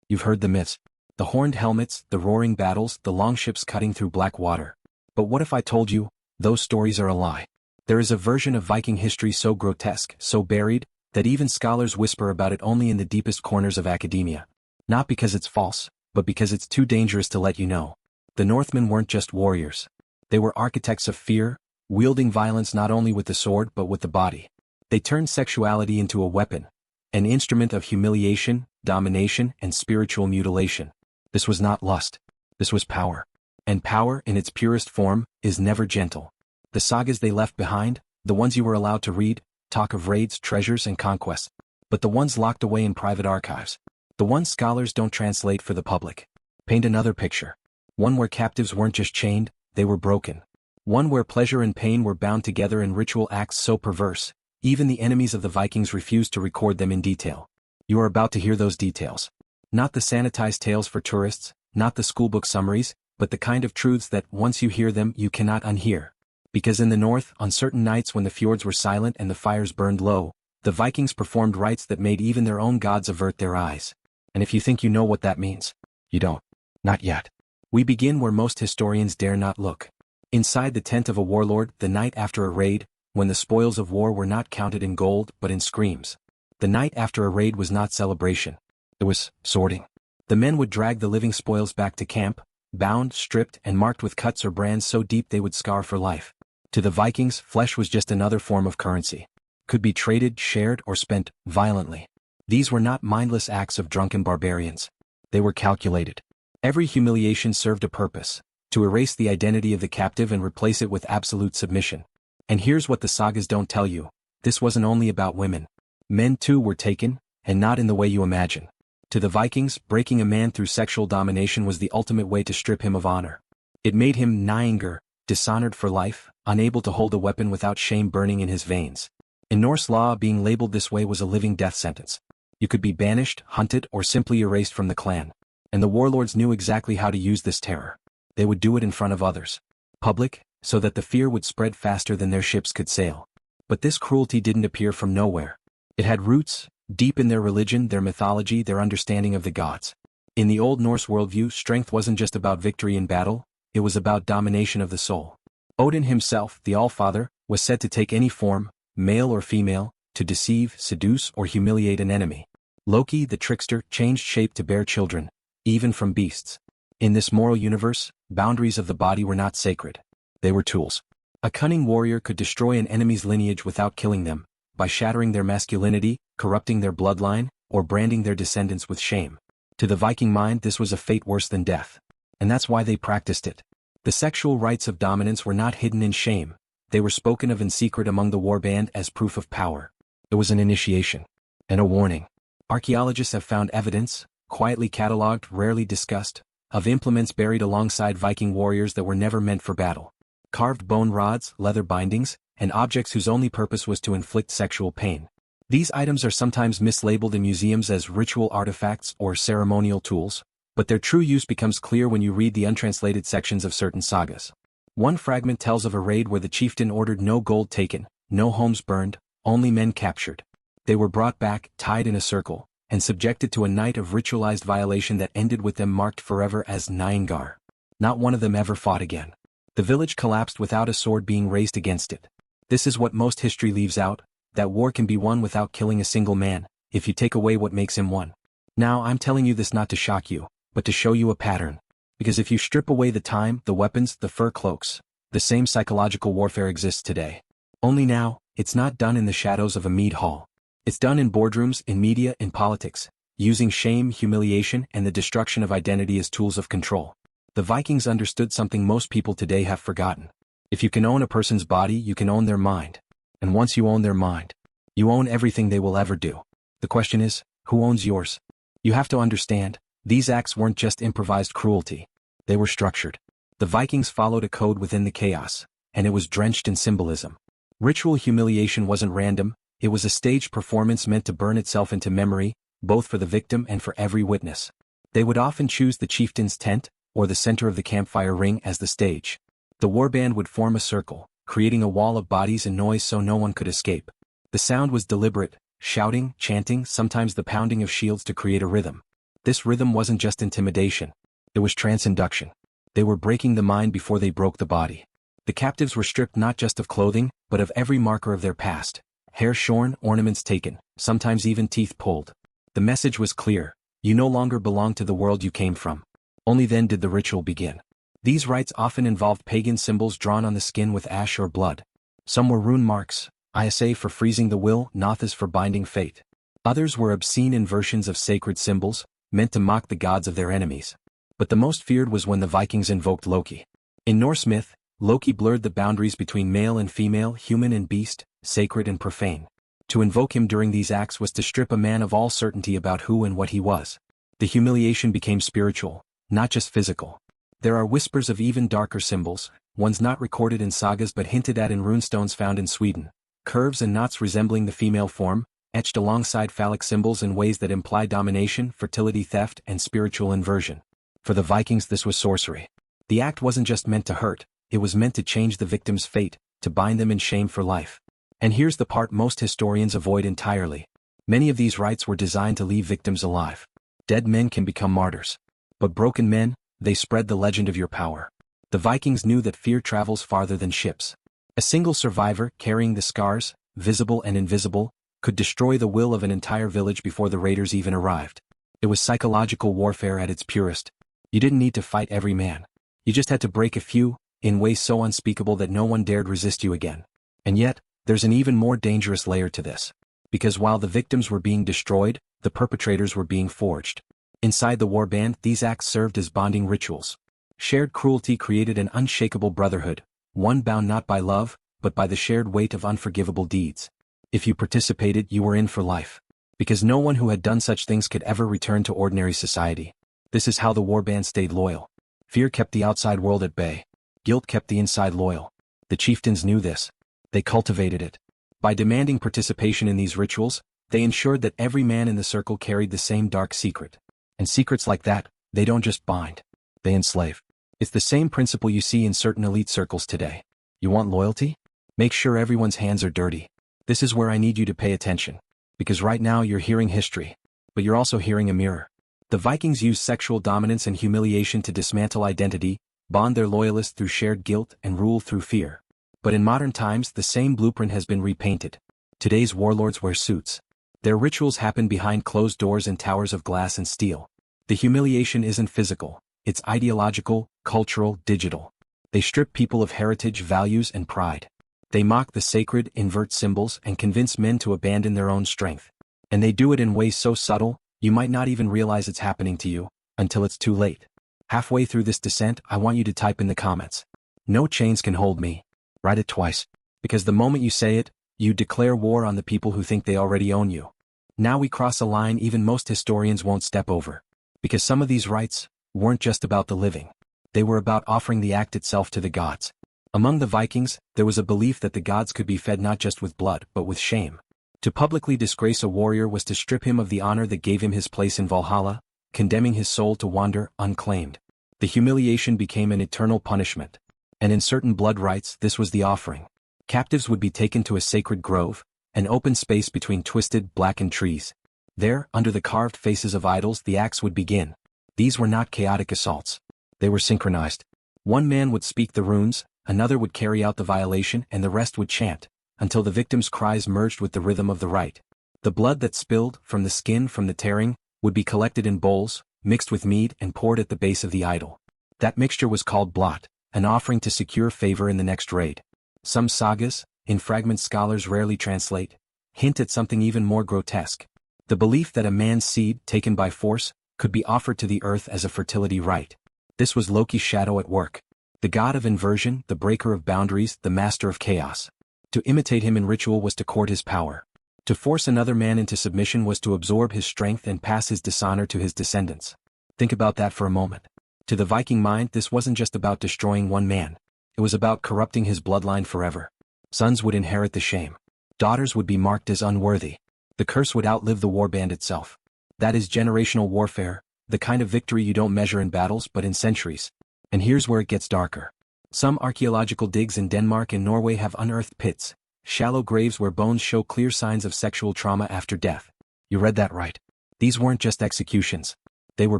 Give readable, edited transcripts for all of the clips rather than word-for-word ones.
You've heard the myths. The horned helmets, the roaring battles, the long ships cutting through black water. But what if I told you, those stories are a lie? There is a version of Viking history so grotesque, so buried, that even scholars whisper about it only in the deepest corners of academia. Not because it's false, but because it's too dangerous to let you know. The Northmen weren't just warriors. They were architects of fear, wielding violence not only with the sword but with the body. They turned sexuality into a weapon, an instrument of humiliation, domination, and spiritual mutilation. This was not lust. This was power. And power, in its purest form, is never gentle. The sagas they left behind, the ones you were allowed to read, talk of raids, treasures, and conquests. But the ones locked away in private archives, the ones scholars don't translate for the public, paint another picture. One where captives weren't just chained, they were broken. One where pleasure and pain were bound together in ritual acts so perverse, even the enemies of the Vikings refused to record them in detail. You are about to hear those details. Not the sanitized tales for tourists, not the schoolbook summaries, but the kind of truths that, once you hear them, you cannot unhear. Because in the north, on certain nights when the fjords were silent and the fires burned low, the Vikings performed rites that made even their own gods avert their eyes. And if you think you know what that means, you don't. Not yet. We begin where most historians dare not look. Inside the tent of a warlord, the night after a raid, when the spoils of war were not counted in gold but in screams. The night after a raid was not celebration. It was sorting. The men would drag the living spoils back to camp, bound, stripped, and marked with cuts or brands so deep they would scar for life. To the Vikings, flesh was just another form of currency. Could be traded, shared, or spent violently. These were not mindless acts of drunken barbarians. They were calculated. Every humiliation served a purpose, to erase the identity of the captive and replace it with absolute submission. And here's what the sagas don't tell you. This wasn't only about women. Men too were taken, and not in the way you imagine. To the Vikings, breaking a man through sexual domination was the ultimate way to strip him of honor. It made him Nængur, dishonored for life, unable to hold a weapon without shame burning in his veins. In Norse law, being labeled this way was a living death sentence. You could be banished, hunted, or simply erased from the clan. And the warlords knew exactly how to use this terror. They would do it in front of others. Public, so that the fear would spread faster than their ships could sail. But this cruelty didn't appear from nowhere. It had roots, deep in their religion, their mythology, their understanding of the gods. In the Old Norse worldview, strength wasn't just about victory in battle, it was about domination of the soul. Odin himself, the Allfather, was said to take any form, male or female, to deceive, seduce, or humiliate an enemy. Loki, the trickster, changed shape to bear children, even from beasts. In this moral universe, boundaries of the body were not sacred. They were tools. A cunning warrior could destroy an enemy's lineage without killing them, by shattering their masculinity, corrupting their bloodline, or branding their descendants with shame. To the Viking mind, this was a fate worse than death. And that's why they practiced it. The sexual rites of dominance were not hidden in shame. They were spoken of in secret among the warband as proof of power. It was an initiation. And a warning. Archaeologists have found evidence, quietly catalogued, rarely discussed, of implements buried alongside Viking warriors that were never meant for battle. Carved bone rods, leather bindings, and objects whose only purpose was to inflict sexual pain. These items are sometimes mislabeled in museums as ritual artifacts or ceremonial tools, but their true use becomes clear when you read the untranslated sections of certain sagas. One fragment tells of a raid where the chieftain ordered no gold taken, no homes burned, only men captured. They were brought back, tied in a circle, and subjected to a night of ritualized violation that ended with them marked forever as Nængur. Not one of them ever fought again. The village collapsed without a sword being raised against it. This is what most history leaves out, that war can be won without killing a single man, if you take away what makes him one. Now I'm telling you this not to shock you, but to show you a pattern. Because if you strip away the time, the weapons, the fur cloaks, the same psychological warfare exists today. Only now, it's not done in the shadows of a mead hall. It's done in boardrooms, in media, in politics, using shame, humiliation, and the destruction of identity as tools of control. The Vikings understood something most people today have forgotten. If you can own a person's body, you can own their mind. And once you own their mind, you own everything they will ever do. The question is, who owns yours? You have to understand, these acts weren't just improvised cruelty. They were structured. The Vikings followed a code within the chaos, and it was drenched in symbolism. Ritual humiliation wasn't random, it was a staged performance meant to burn itself into memory, both for the victim and for every witness. They would often choose the chieftain's tent, or the center of the campfire ring as the stage. The warband would form a circle, creating a wall of bodies and noise so no one could escape. The sound was deliberate, shouting, chanting, sometimes the pounding of shields to create a rhythm. This rhythm wasn't just intimidation. It was transinduction. They were breaking the mind before they broke the body. The captives were stripped not just of clothing, but of every marker of their past. Hair shorn, ornaments taken, sometimes even teeth pulled. The message was clear: you no longer belong to the world you came from. Only then did the ritual begin. These rites often involved pagan symbols drawn on the skin with ash or blood. Some were rune marks, Isa for freezing the will, Nothas for binding fate. Others were obscene inversions of sacred symbols, meant to mock the gods of their enemies. But the most feared was when the Vikings invoked Loki. In Norse myth, Loki blurred the boundaries between male and female, human and beast, sacred and profane. To invoke him during these acts was to strip a man of all certainty about who and what he was. The humiliation became spiritual, not just physical. There are whispers of even darker symbols, ones not recorded in sagas but hinted at in runestones found in Sweden. Curves and knots resembling the female form, etched alongside phallic symbols in ways that imply domination, fertility, theft, and spiritual inversion. For the Vikings, this was sorcery. The act wasn't just meant to hurt, it was meant to change the victim's fate, to bind them in shame for life. And here's the part most historians avoid entirely. Many of these rites were designed to leave victims alive. Dead men can become martyrs. But broken men, they spread the legend of your power. The Vikings knew that fear travels farther than ships. A single survivor, carrying the scars, visible and invisible, could destroy the will of an entire village before the raiders even arrived. It was psychological warfare at its purest. You didn't need to fight every man. You just had to break a few, in ways so unspeakable that no one dared resist you again. And yet, there's an even more dangerous layer to this. Because while the victims were being destroyed, the perpetrators were being forged. Inside the warband, these acts served as bonding rituals. Shared cruelty created an unshakable brotherhood, one bound not by love, but by the shared weight of unforgivable deeds. If you participated, you were in for life. Because no one who had done such things could ever return to ordinary society. This is how the warband stayed loyal. Fear kept the outside world at bay. Guilt kept the inside loyal. The chieftains knew this. They cultivated it. By demanding participation in these rituals, they ensured that every man in the circle carried the same dark secret. And secrets like that, they don't just bind. They enslave. It's the same principle you see in certain elite circles today. You want loyalty? Make sure everyone's hands are dirty. This is where I need you to pay attention. Because right now you're hearing history. But you're also hearing a mirror. The Vikings used sexual dominance and humiliation to dismantle identity, bond their loyalists through shared guilt, and rule through fear. But in modern times, the same blueprint has been repainted. Today's warlords wear suits. Their rituals happen behind closed doors in towers of glass and steel. The humiliation isn't physical, it's ideological, cultural, digital. They strip people of heritage, values, and pride. They mock the sacred, invert symbols, and convince men to abandon their own strength. And they do it in ways so subtle, you might not even realize it's happening to you, until it's too late. Halfway through this descent, I want you to type in the comments. No chains can hold me. Write it twice. Because the moment you say it, you declare war on the people who think they already own you. Now we cross a line even most historians won't step over. Because some of these rites weren't just about the living. They were about offering the act itself to the gods. Among the Vikings, there was a belief that the gods could be fed not just with blood, but with shame. To publicly disgrace a warrior was to strip him of the honor that gave him his place in Valhalla, condemning his soul to wander unclaimed. The humiliation became an eternal punishment. And in certain blood rites, this was the offering. Captives would be taken to a sacred grove, an open space between twisted, blackened trees. There, under the carved faces of idols, the acts would begin. These were not chaotic assaults. They were synchronized. One man would speak the runes, another would carry out the violation, and the rest would chant, until the victim's cries merged with the rhythm of the rite. The blood that spilled, from the skin, from the tearing, would be collected in bowls, mixed with mead, and poured at the base of the idol. That mixture was called blot, an offering to secure favor in the next raid. Some sagas, in fragments scholars rarely translate, hint at something even more grotesque. The belief that a man's seed, taken by force, could be offered to the earth as a fertility rite. This was Loki's shadow at work. The god of inversion, the breaker of boundaries, the master of chaos. To imitate him in ritual was to court his power. To force another man into submission was to absorb his strength and pass his dishonor to his descendants. Think about that for a moment. To the Viking mind, this wasn't just about destroying one man. It was about corrupting his bloodline forever. Sons would inherit the shame. Daughters would be marked as unworthy. The curse would outlive the warband itself. That is generational warfare, the kind of victory you don't measure in battles but in centuries. And here's where it gets darker. Some archaeological digs in Denmark and Norway have unearthed pits, shallow graves where bones show clear signs of sexual trauma after death. You read that right. These weren't just executions. They were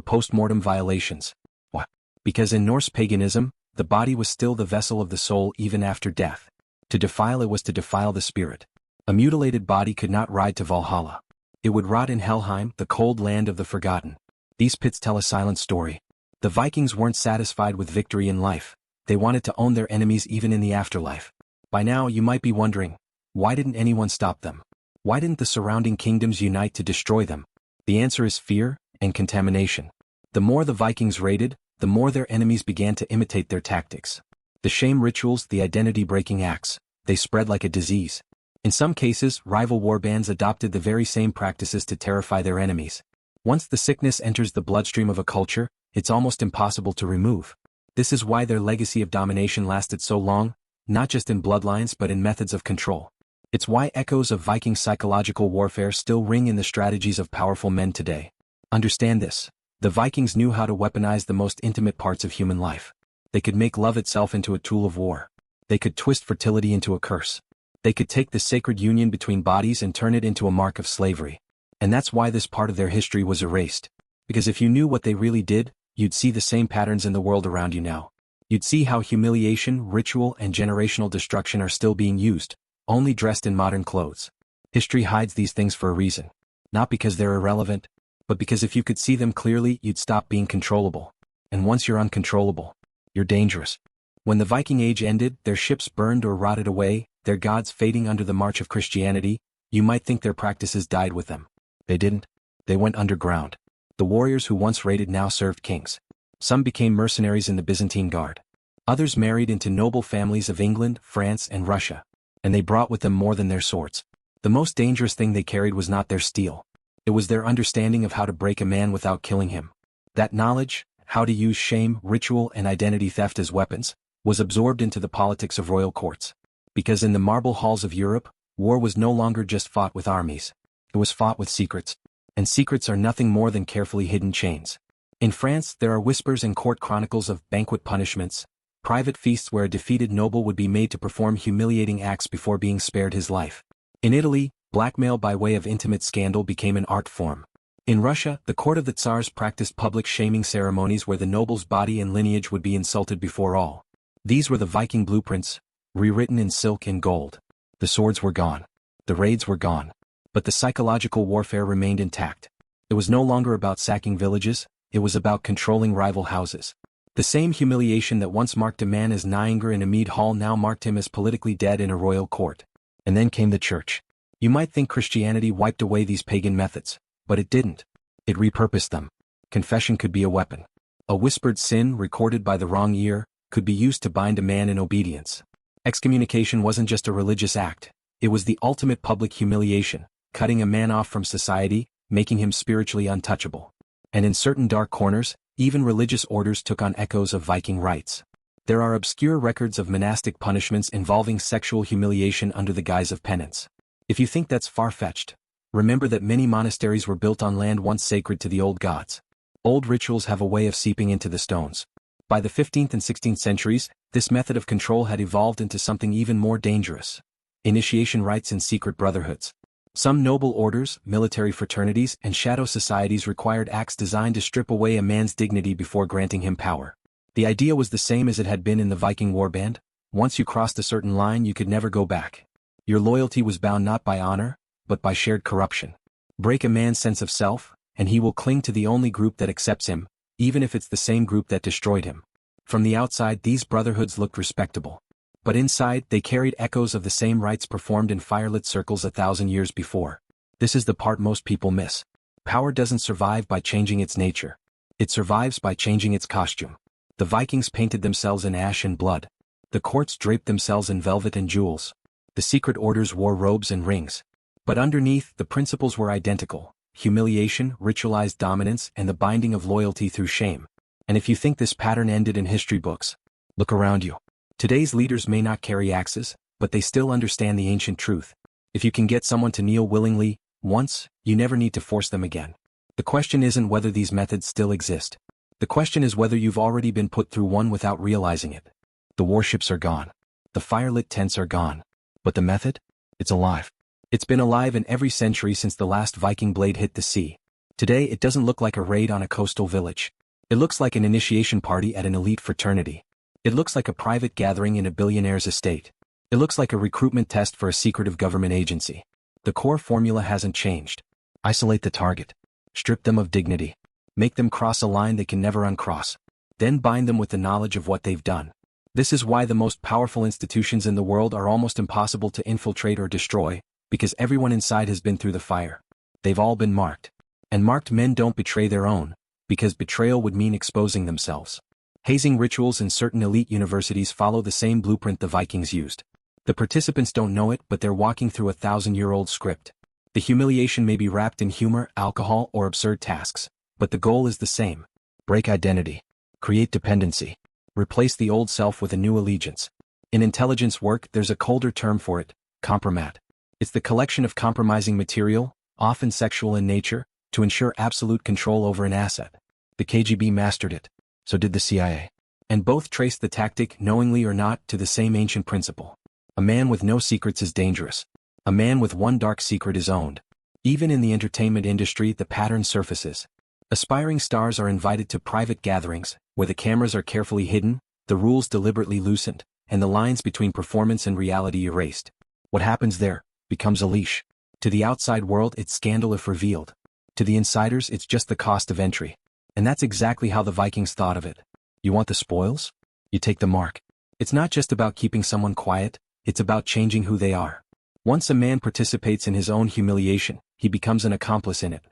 post-mortem violations. Why? Because in Norse paganism, the body was still the vessel of the soul even after death. To defile it was to defile the spirit. A mutilated body could not ride to Valhalla. It would rot in Helheim, the cold land of the forgotten. These pits tell a silent story. The Vikings weren't satisfied with victory in life. They wanted to own their enemies even in the afterlife. By now you might be wondering, why didn't anyone stop them? Why didn't the surrounding kingdoms unite to destroy them? The answer is fear and contamination. The more the Vikings raided, the more their enemies began to imitate their tactics. The shame rituals, the identity-breaking acts, they spread like a disease. In some cases, rival warbands adopted the very same practices to terrify their enemies. Once the sickness enters the bloodstream of a culture, it's almost impossible to remove. This is why their legacy of domination lasted so long, not just in bloodlines but in methods of control. It's why echoes of Viking psychological warfare still ring in the strategies of powerful men today. Understand this. The Vikings knew how to weaponize the most intimate parts of human life. They could make love itself into a tool of war. They could twist fertility into a curse. They could take the sacred union between bodies and turn it into a mark of slavery. And that's why this part of their history was erased. Because if you knew what they really did, you'd see the same patterns in the world around you now. You'd see how humiliation, ritual, and generational destruction are still being used, only dressed in modern clothes. History hides these things for a reason. Not because they're irrelevant, but because if you could see them clearly, you'd stop being controllable. And once you're uncontrollable, you're dangerous. When the Viking Age ended, their ships burned or rotted away, their gods fading under the march of Christianity, you might think their practices died with them. They didn't. They went underground. The warriors who once raided now served kings. Some became mercenaries in the Byzantine Guard. Others married into noble families of England, France, and Russia. And they brought with them more than their swords. The most dangerous thing they carried was not their steel. It was their understanding of how to break a man without killing him. That knowledge, how to use shame, ritual, and identity theft as weapons, was absorbed into the politics of royal courts. Because in the marble halls of Europe, war was no longer just fought with armies. It was fought with secrets. And secrets are nothing more than carefully hidden chains. In France, there are whispers and court chronicles of banquet punishments, private feasts where a defeated noble would be made to perform humiliating acts before being spared his life. In Italy, blackmail by way of intimate scandal became an art form. In Russia, the court of the Tsars practiced public shaming ceremonies where the noble's body and lineage would be insulted before all. These were the Viking blueprints, rewritten in silk and gold. The swords were gone. The raids were gone. But the psychological warfare remained intact. It was no longer about sacking villages, it was about controlling rival houses. The same humiliation that once marked a man as Nianger in a mead hall now marked him as politically dead in a royal court. And then came the church. You might think Christianity wiped away these pagan methods, but it didn't. It repurposed them. Confession could be a weapon. A whispered sin recorded by the wrong ear could be used to bind a man in obedience. Excommunication wasn't just a religious act, it was the ultimate public humiliation, cutting a man off from society, making him spiritually untouchable. And in certain dark corners, even religious orders took on echoes of Viking rites. There are obscure records of monastic punishments involving sexual humiliation under the guise of penance. If you think that's far-fetched, remember that many monasteries were built on land once sacred to the old gods. Old rituals have a way of seeping into the stones. By the 15th and 16th centuries, this method of control had evolved into something even more dangerous: initiation rites in secret brotherhoods. Some noble orders, military fraternities, and shadow societies required acts designed to strip away a man's dignity before granting him power. The idea was the same as it had been in the Viking warband. Once you crossed a certain line, you could never go back. Your loyalty was bound not by honor, but by shared corruption. Break a man's sense of self, and he will cling to the only group that accepts him, even if it's the same group that destroyed him. From the outside, these brotherhoods looked respectable. But inside, they carried echoes of the same rites performed in firelit circles 1,000 years before. This is the part most people miss. Power doesn't survive by changing its nature. It survives by changing its costume. The Vikings painted themselves in ash and blood. The courts draped themselves in velvet and jewels. The secret orders wore robes and rings. But underneath, the principles were identical: humiliation, ritualized dominance, and the binding of loyalty through shame. And if you think this pattern ended in history books, look around you. Today's leaders may not carry axes, but they still understand the ancient truth. If you can get someone to kneel willingly, once, you never need to force them again. The question isn't whether these methods still exist. The question is whether you've already been put through one without realizing it. The warships are gone. The firelit tents are gone. But the method? It's alive. It's been alive in every century since the last Viking blade hit the sea. Today it doesn't look like a raid on a coastal village. It looks like an initiation party at an elite fraternity. It looks like a private gathering in a billionaire's estate. It looks like a recruitment test for a secretive government agency. The core formula hasn't changed. Isolate the target. Strip them of dignity. Make them cross a line they can never uncross. Then bind them with the knowledge of what they've done. This is why the most powerful institutions in the world are almost impossible to infiltrate or destroy, because everyone inside has been through the fire. They've all been marked. And marked men don't betray their own, because betrayal would mean exposing themselves. Hazing rituals in certain elite universities follow the same blueprint the Vikings used. The participants don't know it, but they're walking through a 1,000-year-old script. The humiliation may be wrapped in humor, alcohol, or absurd tasks, but the goal is the same. Break identity. Create dependency. Replace the old self with a new allegiance. In intelligence work, there's a colder term for it: compromat. It's the collection of compromising material, often sexual in nature, to ensure absolute control over an asset. The KGB mastered it. So did the CIA. And both traced the tactic, knowingly or not, to the same ancient principle. A man with no secrets is dangerous. A man with one dark secret is owned. Even in the entertainment industry, the pattern surfaces. Aspiring stars are invited to private gatherings, where the cameras are carefully hidden, the rules deliberately loosened, and the lines between performance and reality erased. What happens there becomes a leash. To the outside world, it's scandal if revealed. To the insiders, it's just the cost of entry. And that's exactly how the Vikings thought of it. You want the spoils? You take the mark. It's not just about keeping someone quiet, it's about changing who they are. Once a man participates in his own humiliation, he becomes an accomplice in it.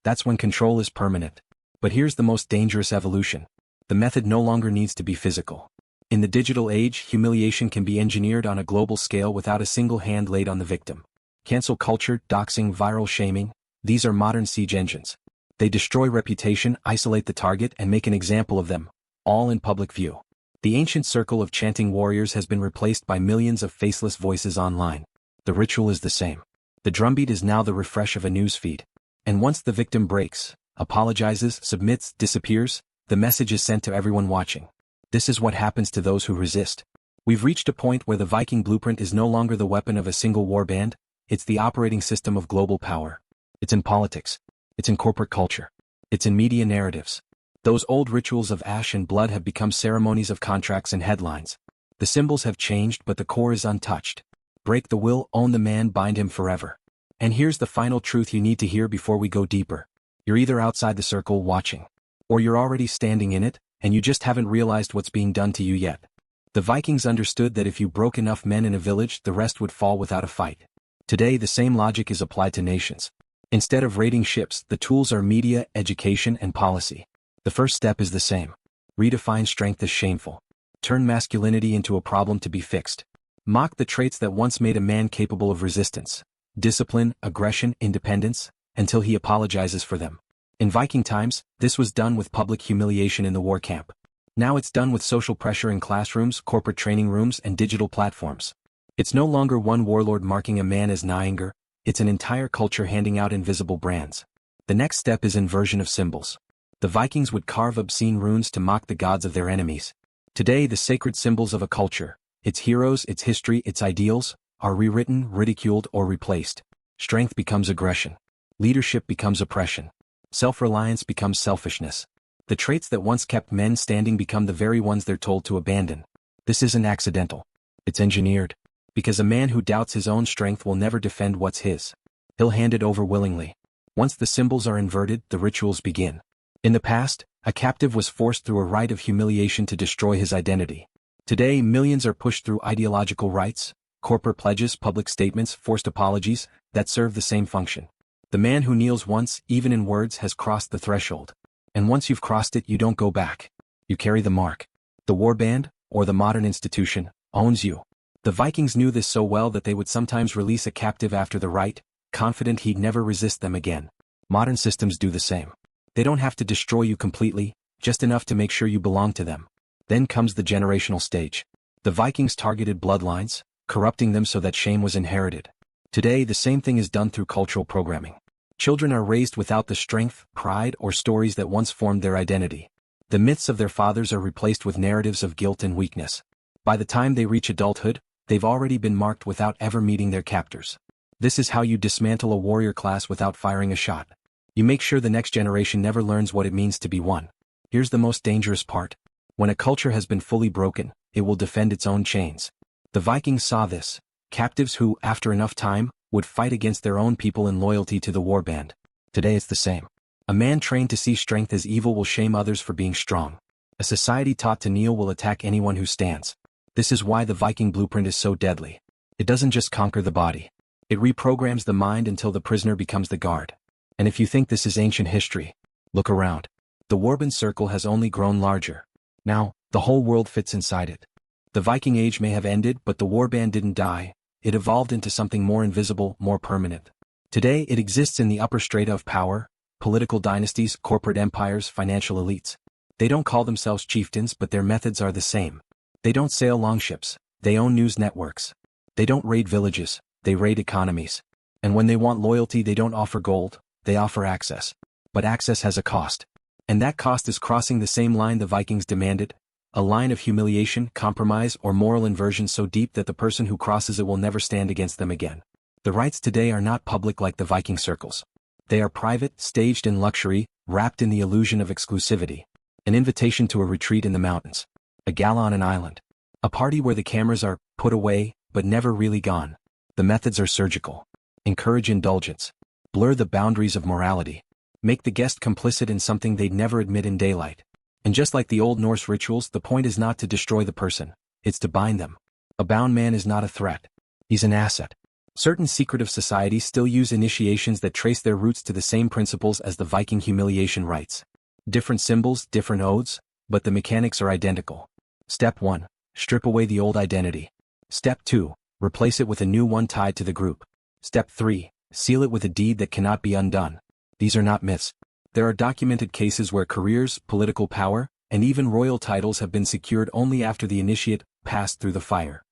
That's when control is permanent. But here's the most dangerous evolution. The method no longer needs to be physical. In the digital age, humiliation can be engineered on a global scale without a single hand laid on the victim. Cancel culture, doxing, viral shaming, these are modern siege engines. They destroy reputation, isolate the target, and make an example of them, all in public view. The ancient circle of chanting warriors has been replaced by millions of faceless voices online. The ritual is the same. The drumbeat is now the refresh of a newsfeed. And once the victim breaks, apologizes, submits, disappears, the message is sent to everyone watching. This is what happens to those who resist. We've reached a point where the Viking blueprint is no longer the weapon of a single warband, it's the operating system of global power. It's in politics. It's in corporate culture. It's in media narratives. Those old rituals of ash and blood have become ceremonies of contracts and headlines. The symbols have changed, but the core is untouched. Break the will, own the man, bind him forever. And here's the final truth you need to hear before we go deeper. You're either outside the circle watching, or you're already standing in it, and you just haven't realized what's being done to you yet. The Vikings understood that if you broke enough men in a village, the rest would fall without a fight. Today, the same logic is applied to nations. Instead of raiding ships, the tools are media, education, and policy. The first step is the same. Redefine strength as shameful. Turn masculinity into a problem to be fixed. Mock the traits that once made a man capable of resistance. Discipline, aggression, independence, until he apologizes for them. In Viking times, this was done with public humiliation in the war camp. Now it's done with social pressure in classrooms, corporate training rooms, and digital platforms. It's no longer one warlord marking a man as Nyanger, it's an entire culture handing out invisible brands. The next step is inversion of symbols. The Vikings would carve obscene runes to mock the gods of their enemies. Today, the sacred symbols of a culture, its heroes, its history, its ideals, are rewritten, ridiculed, or replaced. Strength becomes aggression. Leadership becomes oppression. Self-reliance becomes selfishness. The traits that once kept men standing become the very ones they're told to abandon. This isn't accidental. It's engineered. Because a man who doubts his own strength will never defend what's his. He'll hand it over willingly. Once the symbols are inverted, the rituals begin. In the past, a captive was forced through a rite of humiliation to destroy his identity. Today, millions are pushed through ideological rites, corporate pledges, public statements, forced apologies, that serve the same function. The man who kneels once, even in words, has crossed the threshold. And once you've crossed it, you don't go back. You carry the mark. The warband, or the modern institution, owns you. The Vikings knew this so well that they would sometimes release a captive after the rite, confident he'd never resist them again. Modern systems do the same. They don't have to destroy you completely, just enough to make sure you belong to them. Then comes the generational stage. The Vikings targeted bloodlines, corrupting them so that shame was inherited. Today, the same thing is done through cultural programming. Children are raised without the strength, pride, or stories that once formed their identity. The myths of their fathers are replaced with narratives of guilt and weakness. By the time they reach adulthood, they've already been marked without ever meeting their captors. This is how you dismantle a warrior class without firing a shot. You make sure the next generation never learns what it means to be one. Here's the most dangerous part. When a culture has been fully broken, it will defend its own chains. The Vikings saw this. Captives who, after enough time, would fight against their own people in loyalty to the warband. Today it's the same. A man trained to see strength as evil will shame others for being strong. A society taught to kneel will attack anyone who stands. This is why the Viking blueprint is so deadly. It doesn't just conquer the body. It reprograms the mind until the prisoner becomes the guard. And if you think this is ancient history, look around. The warband circle has only grown larger. Now, the whole world fits inside it. The Viking Age may have ended, but the warband didn't die. It evolved into something more invisible, more permanent. Today it exists in the upper strata of power, political dynasties, corporate empires, financial elites. They don't call themselves chieftains, but their methods are the same. They don't sail longships, they own news networks. They don't raid villages, they raid economies. And when they want loyalty, they don't offer gold, they offer access. But access has a cost. And that cost is crossing the same line the Vikings demanded, a line of humiliation, compromise, or moral inversion so deep that the person who crosses it will never stand against them again. The rites today are not public like the Viking circles. They are private, staged in luxury, wrapped in the illusion of exclusivity. An invitation to a retreat in the mountains. A gala on an island. A party where the cameras are put away, but never really gone. The methods are surgical. Encourage indulgence. Blur the boundaries of morality. Make the guest complicit in something they'd never admit in daylight. And just like the Old Norse rituals, the point is not to destroy the person, it's to bind them. A bound man is not a threat. He's an asset. Certain secretive societies still use initiations that trace their roots to the same principles as the Viking humiliation rites. Different symbols, different oaths, but the mechanics are identical. Step 1. Strip away the old identity. Step 2. Replace it with a new one tied to the group. Step 3. Seal it with a deed that cannot be undone. These are not myths. There are documented cases where careers, political power, and even royal titles have been secured only after the initiate passed through the fire.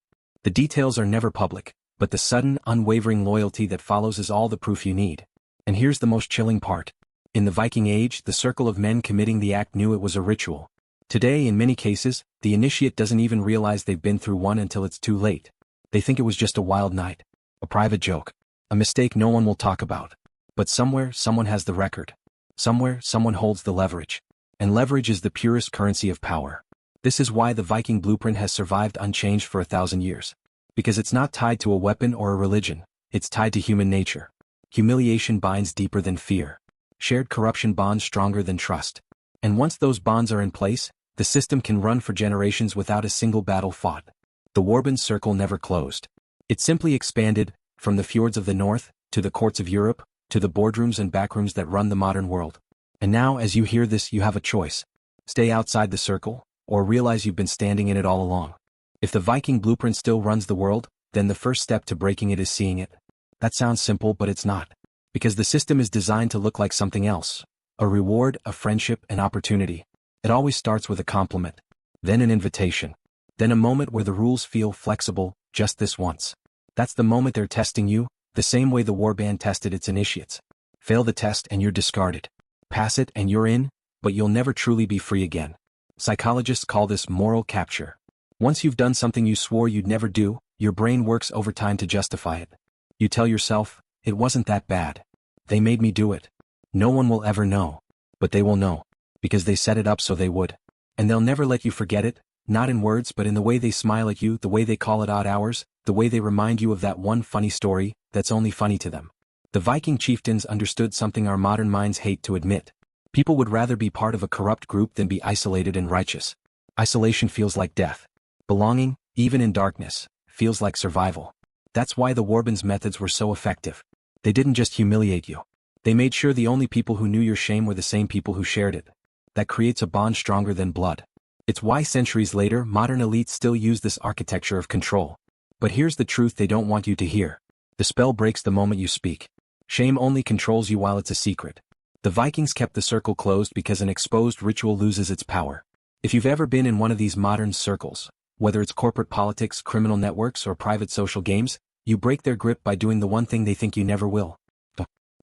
The details are never public, but the sudden, unwavering loyalty that follows is all the proof you need. And here's the most chilling part. In the Viking Age, the circle of men committing the act knew it was a ritual. Today, in many cases, the initiate doesn't even realize they've been through one until it's too late. They think it was just a wild night, a private joke, a mistake no one will talk about. But somewhere, someone has the record. Somewhere, someone holds the leverage. And leverage is the purest currency of power. This is why the Viking blueprint has survived unchanged for 1,000 years. Because it's not tied to a weapon or a religion, it's tied to human nature. Humiliation binds deeper than fear. Shared corruption bonds stronger than trust. And once those bonds are in place, the system can run for generations without a single battle fought. The warband circle never closed. It simply expanded, from the fjords of the north, to the courts of Europe, to the boardrooms and backrooms that run the modern world. And now, as you hear this, you have a choice. Stay outside the circle, or realize you've been standing in it all along. If the Viking blueprint still runs the world, then the first step to breaking it is seeing it. That sounds simple, but it's not. Because the system is designed to look like something else. A reward, a friendship, an opportunity. It always starts with a compliment. Then an invitation. Then a moment where the rules feel flexible, just this once. That's the moment they're testing you, the same way the warband tested its initiates. Fail the test and you're discarded. Pass it and you're in, but you'll never truly be free again. Psychologists call this moral capture. Once you've done something you swore you'd never do, your brain works overtime to justify it. You tell yourself, it wasn't that bad. They made me do it. No one will ever know. But they will know. Because they set it up so they would. And they'll never let you forget it, not in words but in the way they smile at you, the way they call it odd hours, the way they remind you of that one funny story that's only funny to them. The Viking chieftains understood something our modern minds hate to admit. People would rather be part of a corrupt group than be isolated and righteous. Isolation feels like death. Belonging, even in darkness, feels like survival. That's why the warband's methods were so effective. They didn't just humiliate you. They made sure the only people who knew your shame were the same people who shared it. That creates a bond stronger than blood. It's why centuries later, modern elites still use this architecture of control. But here's the truth they don't want you to hear. The spell breaks the moment you speak. Shame only controls you while it's a secret. The Vikings kept the circle closed because an exposed ritual loses its power. If you've ever been in one of these modern circles, whether it's corporate politics, criminal networks, or private social games, you break their grip by doing the one thing they think you never will.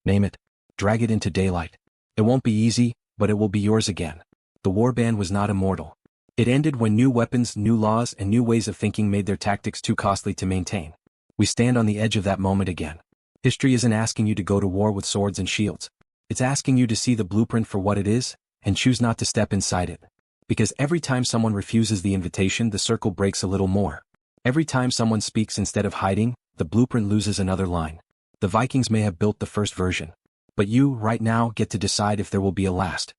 Name it. Drag it into daylight. It won't be easy, but it will be yours again. The warband was not immortal. It ended when new weapons, new laws, and new ways of thinking made their tactics too costly to maintain. We stand on the edge of that moment again. History isn't asking you to go to war with swords and shields. It's asking you to see the blueprint for what it is, and choose not to step inside it. Because every time someone refuses the invitation, the circle breaks a little more. Every time someone speaks instead of hiding, the blueprint loses another line. The Vikings may have built the first version. But you, right now, get to decide if there will be a last.